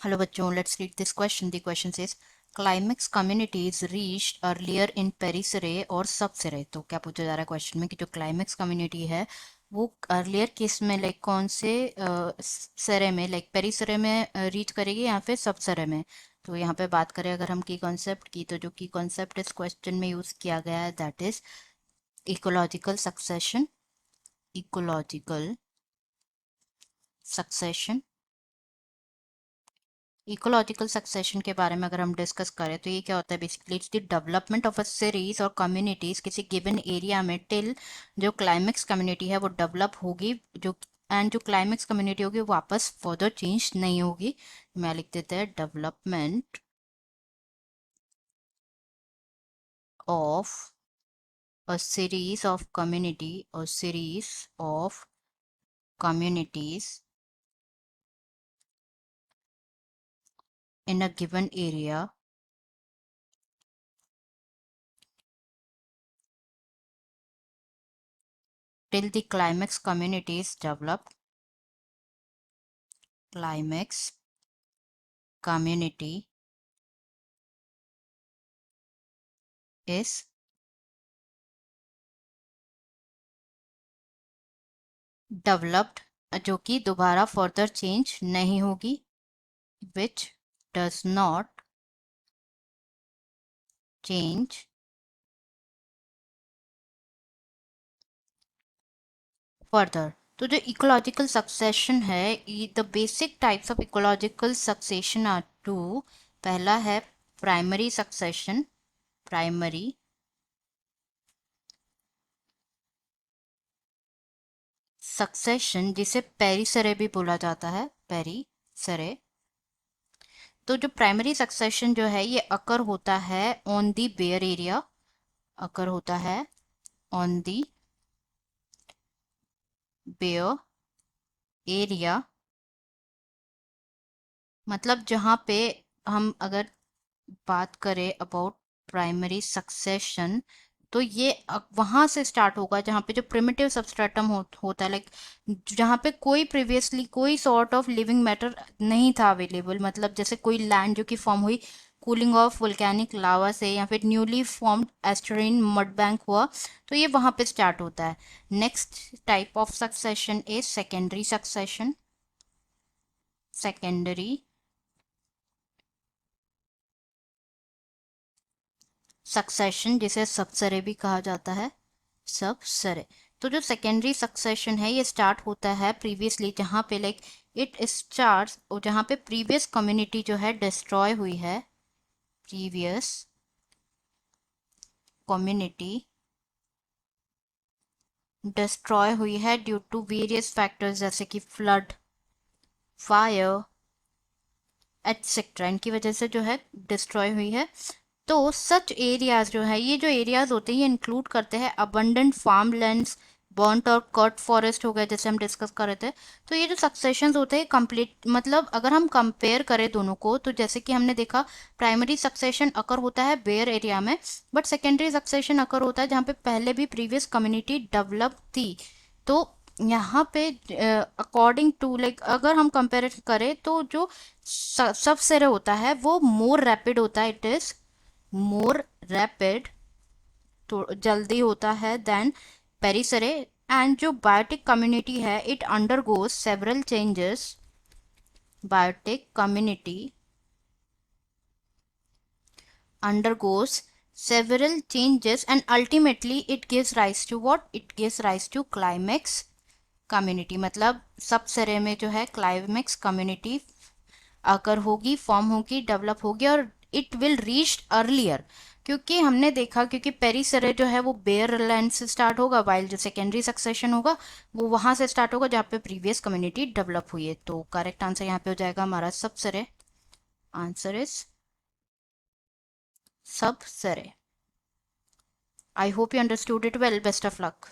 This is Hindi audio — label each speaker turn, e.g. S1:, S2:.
S1: Hello बच्चों, let's read this question. The question says climax communities reached earlier in पेरिसरे और सबसरे. तो क्या पूछा जा रहा है क्वेश्चन में कि जो क्लाइमेक्स कम्युनिटी है वो अर्लियर किस में लाइक कौन से सरे में लाइक पेरिसरे में रीच करेगी या फिर सबसरे में. तो यहाँ पे बात करें अगर हम की कॉन्सेप्ट की, तो जो की कॉन्सेप्ट इस क्वेश्चन में यूज किया गया है that is ecological succession. Ecological succession. Ecological succession के बारे में अगर हम डिस्कस करें तो ये क्या होता है basically it's the development of a series और कम्युनिटीज किसी गिवन एरिया में टिल जो क्लाइमेक्स कम्युनिटी है वो डेवलप होगी, जो एंड जो क्लाइमेक्स कम्युनिटी होगी वो वापस फर्दर चेंज नहीं होगी. मैं लिख देते हैं development of a series of community और series of communities in a given area till the climax community is developed. Climax community is developed जो कि दोबारा फर्दर चेंज नहीं होगी, which does not change further. तो जो इकोलॉजिकल सक्सेशन है, the basic types of ecological succession are two. पहला है प्राइमरी सक्सेशन. प्राइमरी सक्सेशन जिसे पेरिसरे भी बोला जाता है, पेरिसरे. तो जो प्राइमरी सक्सेशन जो है ये अकर होता है ऑन दी बेयर एरिया. अकर होता है ऑन दी बेयर एरिया. मतलब जहाँ पे हम अगर बात करें अबाउट प्राइमरी सक्सेशन तो ये वहां से स्टार्ट होगा जहाँ पे जो प्रिमिटिव सबस्ट्रेटम होता है लाइक जहाँ पे कोई प्रीवियसली कोई सॉर्ट ऑफ लिविंग मैटर नहीं था अवेलेबल. मतलब जैसे कोई लैंड जो कि फॉर्म हुई कूलिंग ऑफ वोल्केनिक लावा से या फिर न्यूली फॉर्म्ड एस्टरीन मड बैंक हुआ, तो ये वहां पे स्टार्ट होता है. Next type of succession is secondary succession. Secondary succession जिसे सबसरे भी कहा जाता है, सबसरे. तो जो सेकेंडरी सक्सेशन है ये स्टार्ट होता है प्रीवियसली जहाँ पे लाइक इट स्टार्ट जहाँ पे प्रीवियस कम्युनिटी जो है डिस्ट्रॉय हुई है. प्रीवियस कम्युनिटी डिस्ट्रॉय हुई है ड्यू टू वेरियस फैक्टर्स जैसे कि फ्लड, फायर एटसेट्रा, इनकी वजह से जो है डिस्ट्रॉय हुई है. तो सच एरियाज जो है, ये जो एरियाज होते हैं ये इंक्लूड करते हैं अबंडेंट फार्म लैंड्स, बर्न्ट और कट फॉरेस्ट हो गए जैसे हम डिस्कस कर रहे थे. तो ये जो सक्सेशंस होते हैं कंप्लीट मतलब अगर हम कंपेयर करें दोनों को तो जैसे कि हमने देखा प्राइमरी सक्सेशन अकर होता है बेयर एरिया में, बट सेकेंडरी सक्सेशन अकर होता है जहाँ पे पहले भी प्रीवियस कम्युनिटी डेवलप थी. तो यहाँ पे अकॉर्डिंग टू लाइक अगर हम कंपेयर करें तो जो सबसे होता है वो मोर रैपिड होता है. इट इज मोर रैपिड, तो जल्दी होता है देन पेरिसरे. एंड जो बायोटिक कम्युनिटी है it undergoes several changes. Biotic community undergoes several changes and ultimately it gives rise to what? It gives rise to climax community. मतलब सबसरे में जो है क्लाइमेक्स कम्युनिटी अगर होगी, फॉर्म होगी, डेवलप होगी और इट विल रीच अर्लियर. क्योंकि हमने देखा क्योंकि पेरिसरे जो है वो बेयर लैंड से स्टार्ट होगा वाइल जो सेकेंडरी सक्सेशन होगा वो वहां से स्टार्ट होगा जहाँ पे प्रीवियस कम्युनिटी डेवलप हुई है. तो करेक्ट आंसर यहाँ पे हो जाएगा हमारा subsere. Answer is subsere. I hope you understood it well. Best of luck.